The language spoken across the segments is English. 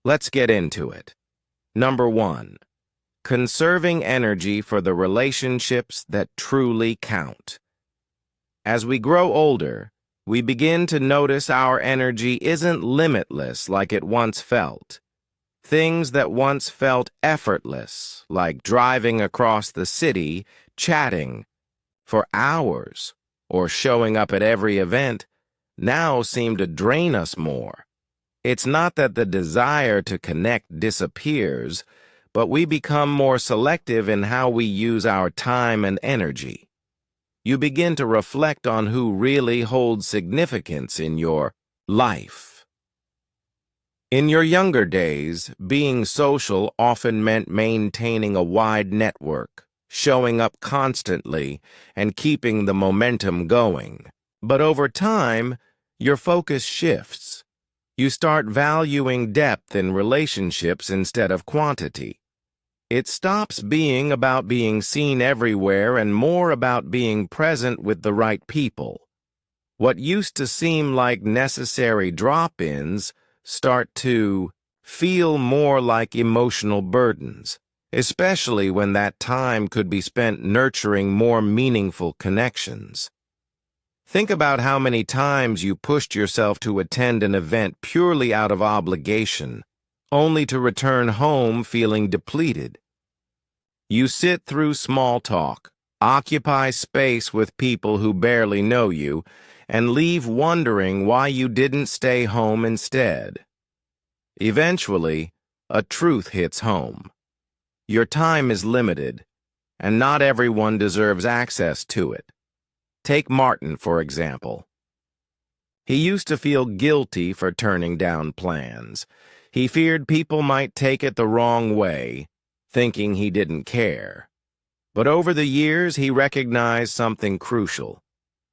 Let's get into it. Number 1. Conserving energy for the relationships that truly count. As we grow older, we begin to notice our energy isn't limitless like it once felt. Things that once felt effortless, like driving across the city, chatting for hours, or showing up at every event, now seem to drain us more. It's not that the desire to connect disappears, but we become more selective in how we use our time and energy. You begin to reflect on who really holds significance in your life. In your younger days, being social often meant maintaining a wide network, showing up constantly, and keeping the momentum going. But over time, your focus shifts. You start valuing depth in relationships instead of quantity. It stops being about being seen everywhere and more about being present with the right people. What used to seem like necessary drop-ins start to feel more like emotional burdens, especially when that time could be spent nurturing more meaningful connections. Think about how many times you pushed yourself to attend an event purely out of obligation, only to return home feeling depleted. You sit through small talk, occupy space with people who barely know you, and leave wondering why you didn't stay home instead. Eventually, a truth hits home. Your time is limited, and not everyone deserves access to it. Take Martin, for example. He used to feel guilty for turning down plans. He feared people might take it the wrong way, thinking he didn't care. But over the years, he recognized something crucial.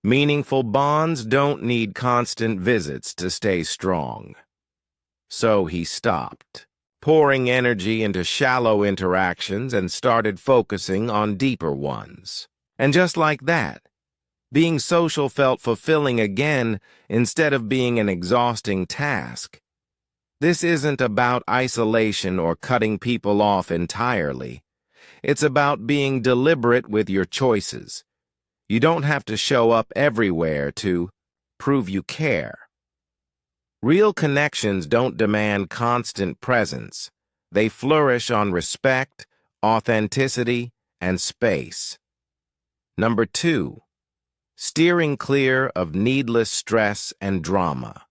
Meaningful bonds don't need constant visits to stay strong. So he stopped, pouring energy into shallow interactions and started focusing on deeper ones. And just like that, being social felt fulfilling again instead of being an exhausting task. This isn't about isolation or cutting people off entirely. It's about being deliberate with your choices. You don't have to show up everywhere to prove you care. Real connections don't demand constant presence. They flourish on respect, authenticity, and space. Number 2. Steering clear of needless stress and drama.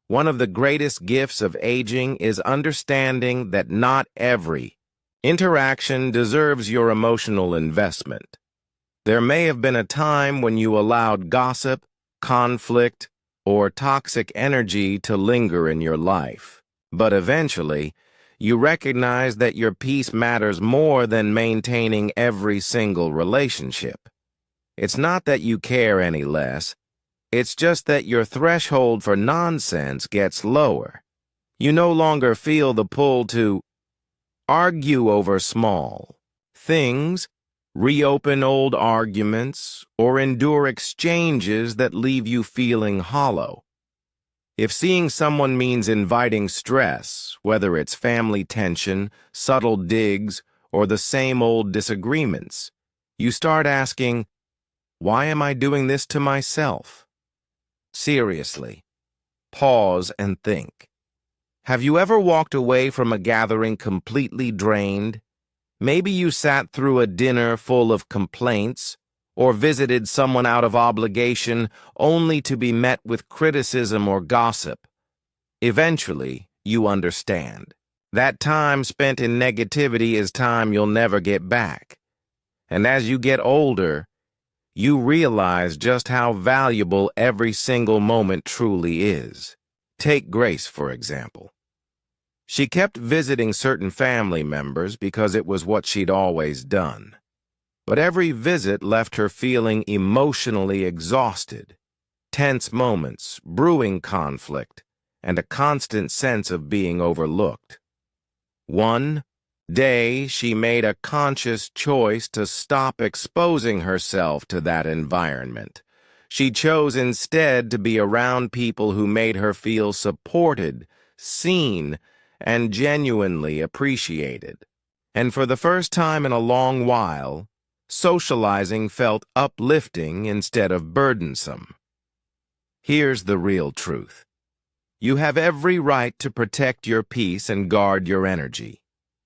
One of the greatest gifts of aging is understanding that not every interaction deserves your emotional investment. There may have been a time when you allowed gossip, conflict, or toxic energy to linger in your life, but eventually, you recognize that your peace matters more than maintaining every single relationship. It's not that you care any less, it's just that your threshold for nonsense gets lower. You no longer feel the pull to argue over small things, reopen old arguments, or endure exchanges that leave you feeling hollow. If seeing someone means inviting stress, whether it's family tension, subtle digs, or the same old disagreements, you start asking, why am I doing this to myself? Seriously, pause and think. Have you ever walked away from a gathering completely drained? Maybe you sat through a dinner full of complaints, or visited someone out of obligation only to be met with criticism or gossip. Eventually, you understand. That time spent in negativity is time you'll never get back. And as you get older, you realize just how valuable every single moment truly is. Take Grace, for example. She kept visiting certain family members because it was what she'd always done. But every visit left her feeling emotionally exhausted. Tense moments, brewing conflict, and a constant sense of being overlooked. One day, she made a conscious choice to stop exposing herself to that environment. She chose instead to be around people who made her feel supported, seen, and genuinely appreciated. And for the first time in a long while, socializing felt uplifting instead of burdensome. Here's the real truth. You have every right to protect your peace and guard your energy.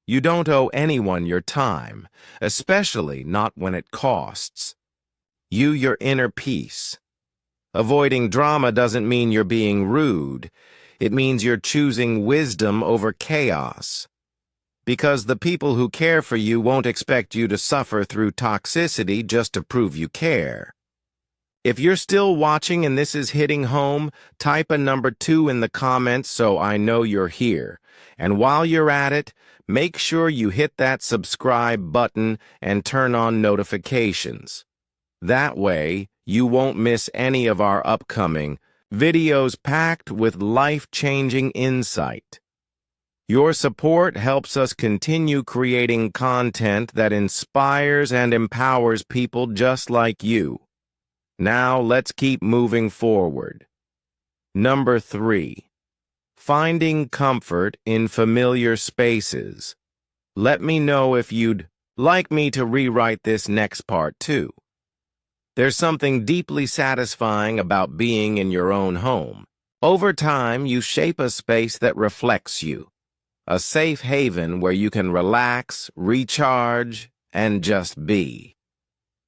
You don't owe anyone your time, especially not when it costs you your inner peace. Avoiding drama doesn't mean you're being rude. It means you're choosing wisdom over chaos. Because the people who care for you won't expect you to suffer through toxicity just to prove you care. If you're still watching and this is hitting home, type a number 2 in the comments so I know you're here. And while you're at it, make sure you hit that subscribe button and turn on notifications. That way, you won't miss any of our upcoming videos packed with life-changing insight. Your support helps us continue creating content that inspires and empowers people just like you. Now, let's keep moving forward. Number 3. Finding comfort in familiar spaces. Let me know if you'd like me to rewrite this next part too. There's something deeply satisfying about being in your own home. Over time, you shape a space that reflects you, a safe haven where you can relax, recharge, and just be.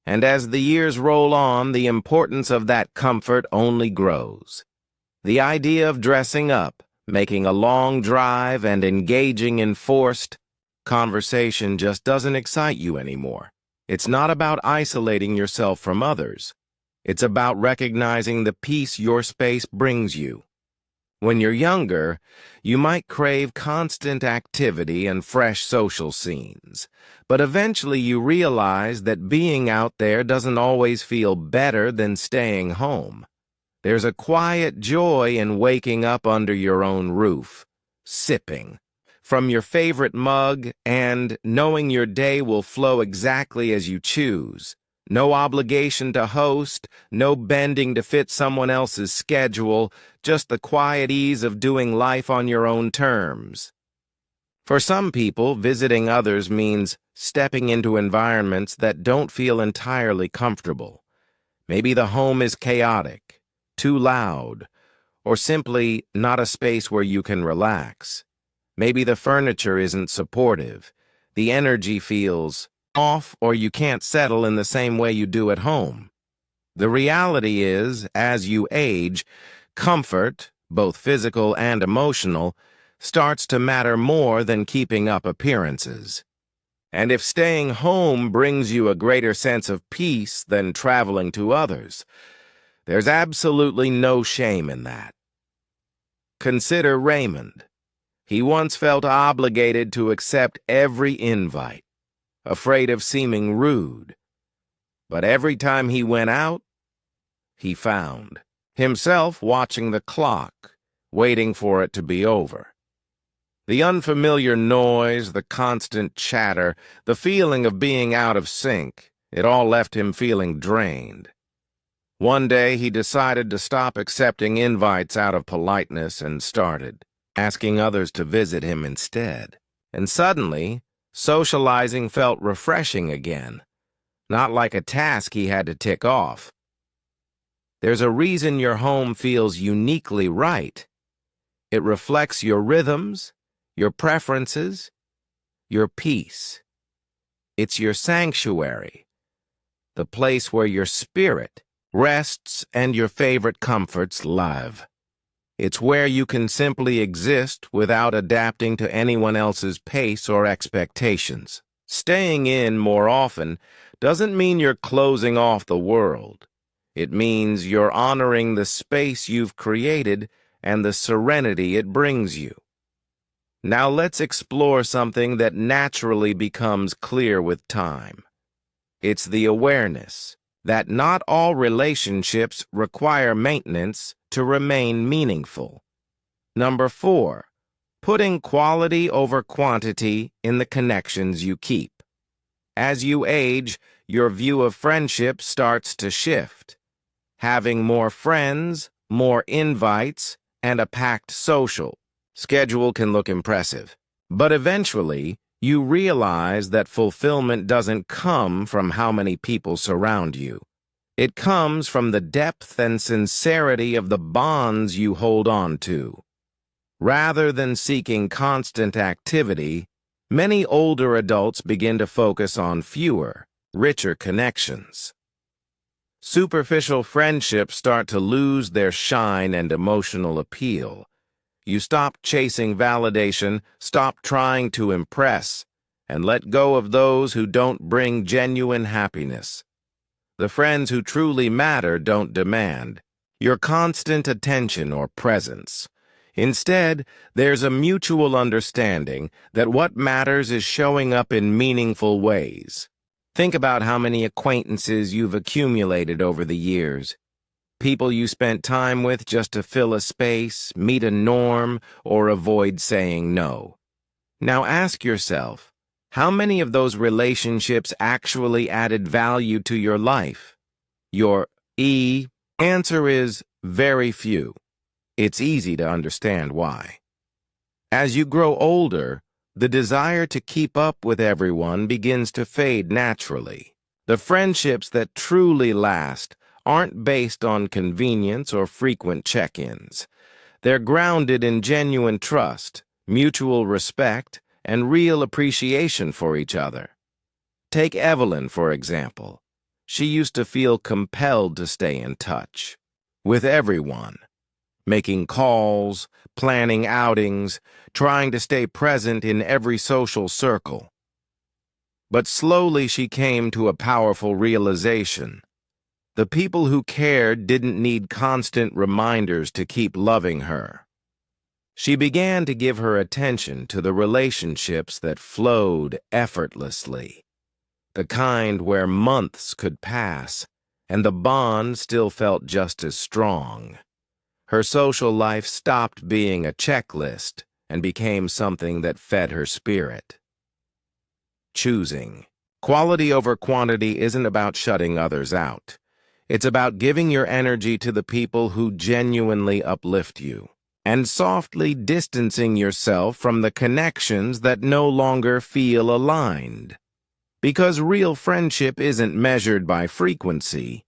And as the years roll on, the importance of that comfort only grows. The idea of dressing up, making a long drive, and engaging in forced conversation just doesn't excite you anymore. It's not about isolating yourself from others. It's about recognizing the peace your space brings you. When you're younger, you might crave constant activity and fresh social scenes, but eventually you realize that being out there doesn't always feel better than staying home. There's a quiet joy in waking up under your own roof, sipping from your favorite mug, and knowing your day will flow exactly as you choose. No obligation to host, no bending to fit someone else's schedule, just the quiet ease of doing life on your own terms. For some people, visiting others means stepping into environments that don't feel entirely comfortable. Maybe the home is chaotic, too loud, or simply not a space where you can relax. Maybe the furniture isn't supportive, the energy feels off, or you can't settle in the same way you do at home. The reality is, as you age, comfort, both physical and emotional, starts to matter more than keeping up appearances. And if staying home brings you a greater sense of peace than traveling to others, there's absolutely no shame in that. Consider Raymond. He once felt obligated to accept every invite, afraid of seeming rude. But every time he went out, he found himself watching the clock, waiting for it to be over. The unfamiliar noise, the constant chatter, the feeling of being out of sync, it all left him feeling drained. One day he decided to stop accepting invites out of politeness and started asking others to visit him instead. And suddenly, socializing felt refreshing again, not like a task he had to tick off. There's a reason your home feels uniquely right. It reflects your rhythms, your preferences, your peace. It's your sanctuary, the place where your spirit rests and your favorite comforts live. It's where you can simply exist without adapting to anyone else's pace or expectations. Staying in more often doesn't mean you're closing off the world. It means you're honoring the space you've created and the serenity it brings you. Now let's explore something that naturally becomes clear with time. It's the awareness that not all relationships require maintenance to remain meaningful. Number 4, putting quality over quantity in the connections you keep. As you age, your view of friendship starts to shift. Having more friends, more invites, and a packed social schedule can look impressive. But eventually, you realize that fulfillment doesn't come from how many people surround you. It comes from the depth and sincerity of the bonds you hold on to. Rather than seeking constant activity, many older adults begin to focus on fewer, richer connections. Superficial friendships start to lose their shine and emotional appeal. You stop chasing validation, stop trying to impress, and let go of those who don't bring genuine happiness. The friends who truly matter don't demand your constant attention or presence. Instead, there's a mutual understanding that what matters is showing up in meaningful ways. Think about how many acquaintances you've accumulated over the years. People you spent time with just to fill a space, meet a norm, or avoid saying no. Now ask yourself, how many of those relationships actually added value to your life? Your answer is very few. It's easy to understand why. As you grow older, the desire to keep up with everyone begins to fade naturally. The friendships that truly last aren't based on convenience or frequent check-ins. They're grounded in genuine trust, mutual respect, and real appreciation for each other. Take Evelyn, for example. She used to feel compelled to stay in touch with everyone, making calls, planning outings, trying to stay present in every social circle. But slowly she came to a powerful realization. The people who cared didn't need constant reminders to keep loving her. She began to give her attention to the relationships that flowed effortlessly, the kind where months could pass and the bond still felt just as strong. Her social life stopped being a checklist and became something that fed her spirit. Choosing. Quality over quantity isn't about shutting others out. It's about giving your energy to the people who genuinely uplift you, and softly distancing yourself from the connections that no longer feel aligned. Because real friendship isn't measured by frequency,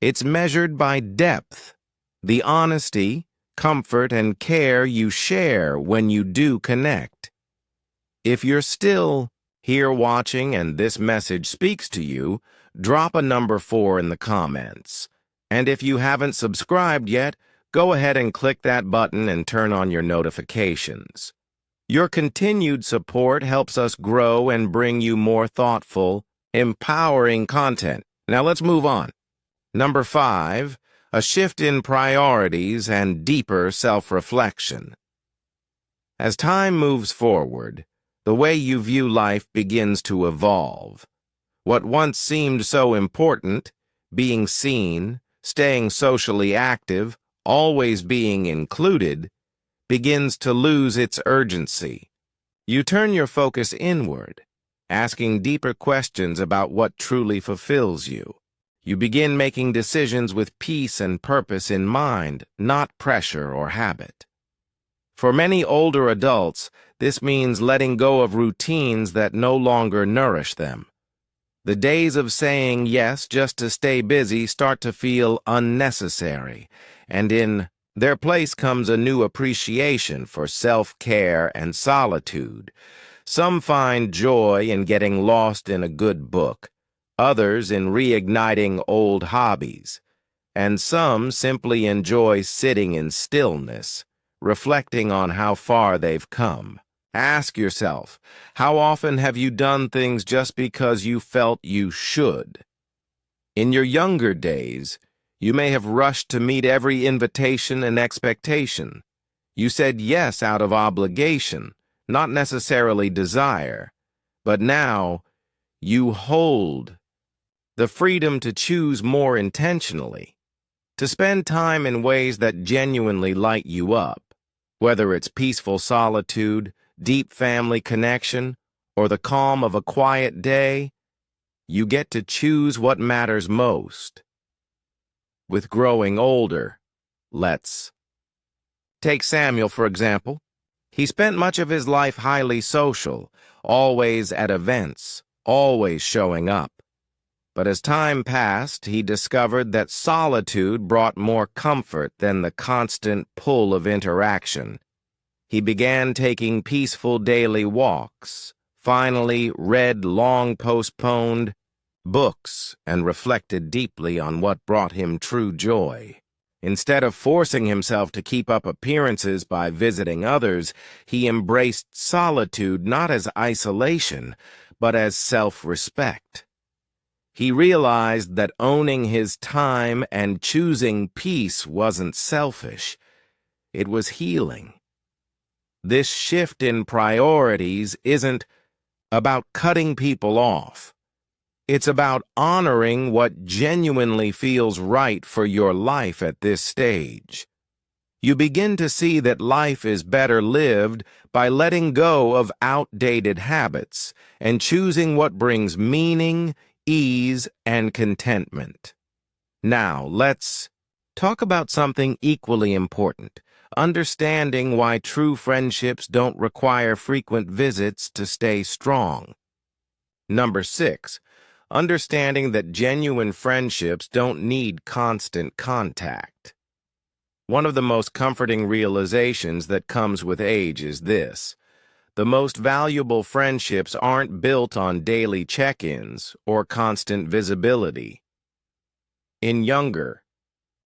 it's measured by depth. The honesty, comfort, and care you share when you do connect. If you're still here watching and this message speaks to you, drop a number 4 in the comments. And if you haven't subscribed yet, go ahead and click that button and turn on your notifications. Your continued support helps us grow and bring you more thoughtful, empowering content. Now let's move on. Number 5. A shift in priorities and deeper self-reflection. As time moves forward, the way you view life begins to evolve. What once seemed so important, being seen, staying socially active, always being included, begins to lose its urgency. You turn your focus inward, asking deeper questions about what truly fulfills you. You begin making decisions with peace and purpose in mind, not pressure or habit. For many older adults, this means letting go of routines that no longer nourish them. The days of saying yes just to stay busy start to feel unnecessary, and in their place comes a new appreciation for self-care and solitude. Some find joy in getting lost in a good book, others in reigniting old hobbies, and some simply enjoy sitting in stillness, reflecting on how far they've come. Ask yourself, how often have you done things just because you felt you should? In your younger days, you may have rushed to meet every invitation and expectation. You said yes out of obligation, not necessarily desire. But now, you hold the freedom to choose more intentionally, to spend time in ways that genuinely light you up, whether it's peaceful solitude, deep family connection, or the calm of a quiet day. You get to choose what matters most. With growing older, let's take Samuel, for example. He spent much of his life highly social, always at events, always showing up. But as time passed, he discovered that solitude brought more comfort than the constant pull of interaction. He began taking peaceful daily walks, finally read long-postponed books, and reflected deeply on what brought him true joy. Instead of forcing himself to keep up appearances by visiting others, he embraced solitude not as isolation, but as self-respect. He realized that owning his time and choosing peace wasn't selfish. It was healing. This shift in priorities isn't about cutting people off. It's about honoring what genuinely feels right for your life at this stage. You begin to see that life is better lived by letting go of outdated habits and choosing what brings meaning, ease, and contentment. Now, let's talk about something equally important: understanding why true friendships don't require frequent visits to stay strong. Number 6. Understanding that genuine friendships don't need constant contact. One of the most comforting realizations that comes with age is this: the most valuable friendships aren't built on daily check-ins or constant visibility. In younger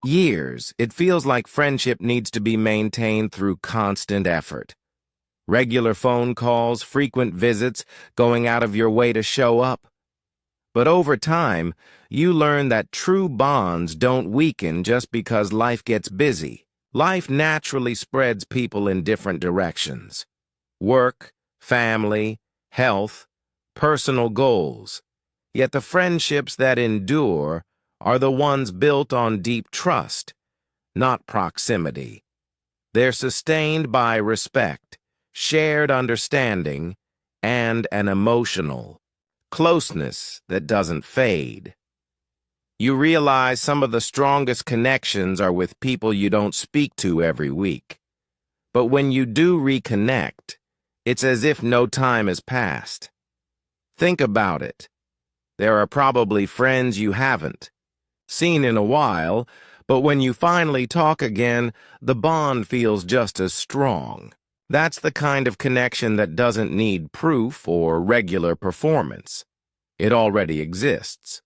years, it feels like friendship needs to be maintained through constant effort. Regular phone calls, frequent visits, going out of your way to show up. But over time, you learn that true bonds don't weaken just because life gets busy. Life naturally spreads people in different directions: work, family, health, personal goals. Yet the friendships that endure are the ones built on deep trust, not proximity. They're sustained by respect, shared understanding, and an emotional closeness that doesn't fade. You realize some of the strongest connections are with people you don't speak to every week. But when you do reconnect, it's as if no time has passed. Think about it. There are probably friends you haven't seen in a while, but when you finally talk again, the bond feels just as strong. That's the kind of connection that doesn't need proof or regular performance. It already exists.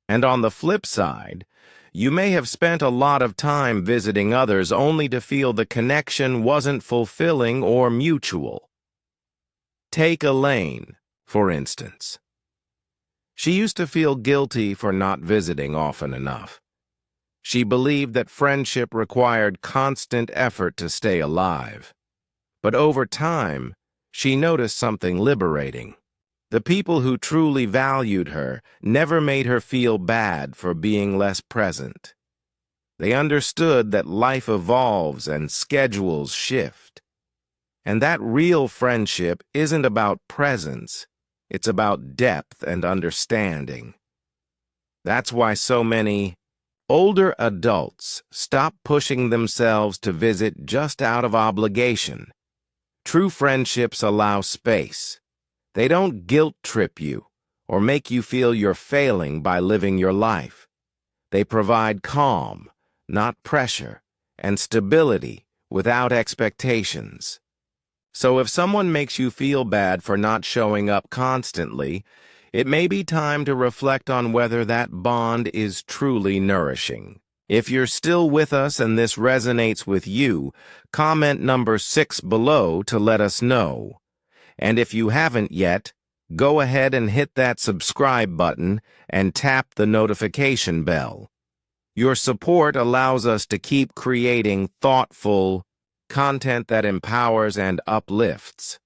And on the flip side, you may have spent a lot of time visiting others only to feel the connection wasn't fulfilling or mutual. Take Elaine, for instance. She used to feel guilty for not visiting often enough. She believed that friendship required constant effort to stay alive. But over time, she noticed something liberating. The people who truly valued her never made her feel bad for being less present. They understood that life evolves and schedules shift. And that real friendship isn't about presence, it's about depth and understanding. That's why so many older adults stop pushing themselves to visit just out of obligation. True friendships allow space. They don't guilt-trip you or make you feel you're failing by living your life. They provide calm, not pressure, and stability without expectations. So if someone makes you feel bad for not showing up constantly, it may be time to reflect on whether that bond is truly nourishing. If you're still with us and this resonates with you, comment number 6 below to let us know. And if you haven't yet, go ahead and hit that subscribe button and tap the notification bell. Your support allows us to keep creating thoughtful content that empowers and uplifts.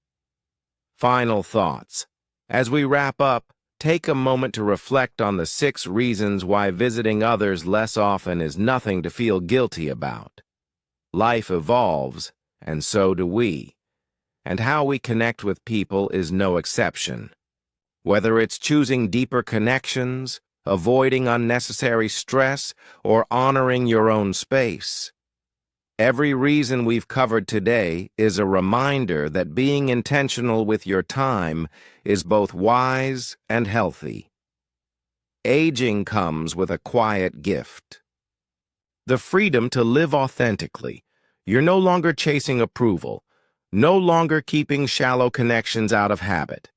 Final thoughts. As we wrap up, take a moment to reflect on the 6 reasons why visiting others less often is nothing to feel guilty about. Life evolves, and so do we. And how we connect with people is no exception. Whether it's choosing deeper connections, avoiding unnecessary stress, or honoring your own space, Every reason we've covered today is a reminder that being intentional with your time is both wise and healthy. Aging comes with a quiet gift: the freedom to live authentically. You're no longer chasing approval, no longer keeping shallow connections out of habit.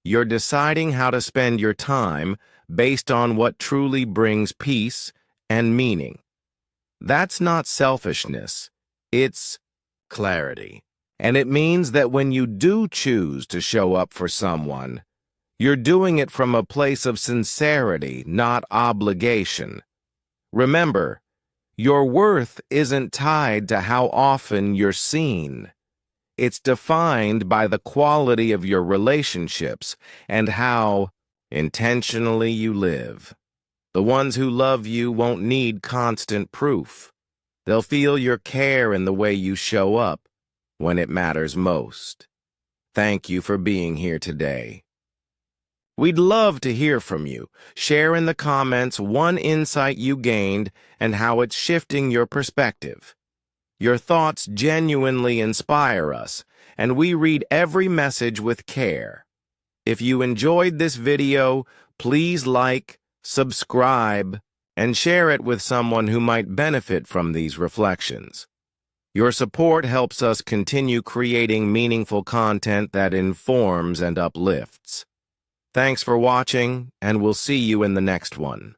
You're deciding how to spend your time based on what truly brings peace and meaning. That's not selfishness, it's clarity. And it means that when you do choose to show up for someone, you're doing it from a place of sincerity, not obligation. Remember, your worth isn't tied to how often you're seen. It's defined by the quality of your relationships and how intentionally you live. The ones who love you won't need constant proof. They'll feel your care in the way you show up when it matters most. Thank you for being here today. We'd love to hear from you. Share in the comments one insight you gained and how it's shifting your perspective. Your thoughts genuinely inspire us, and we read every message with care. If you enjoyed this video, please like, subscribe, and share it with someone who might benefit from these reflections. Your support helps us continue creating meaningful content that informs and uplifts. Thanks for watching, and we'll see you in the next one.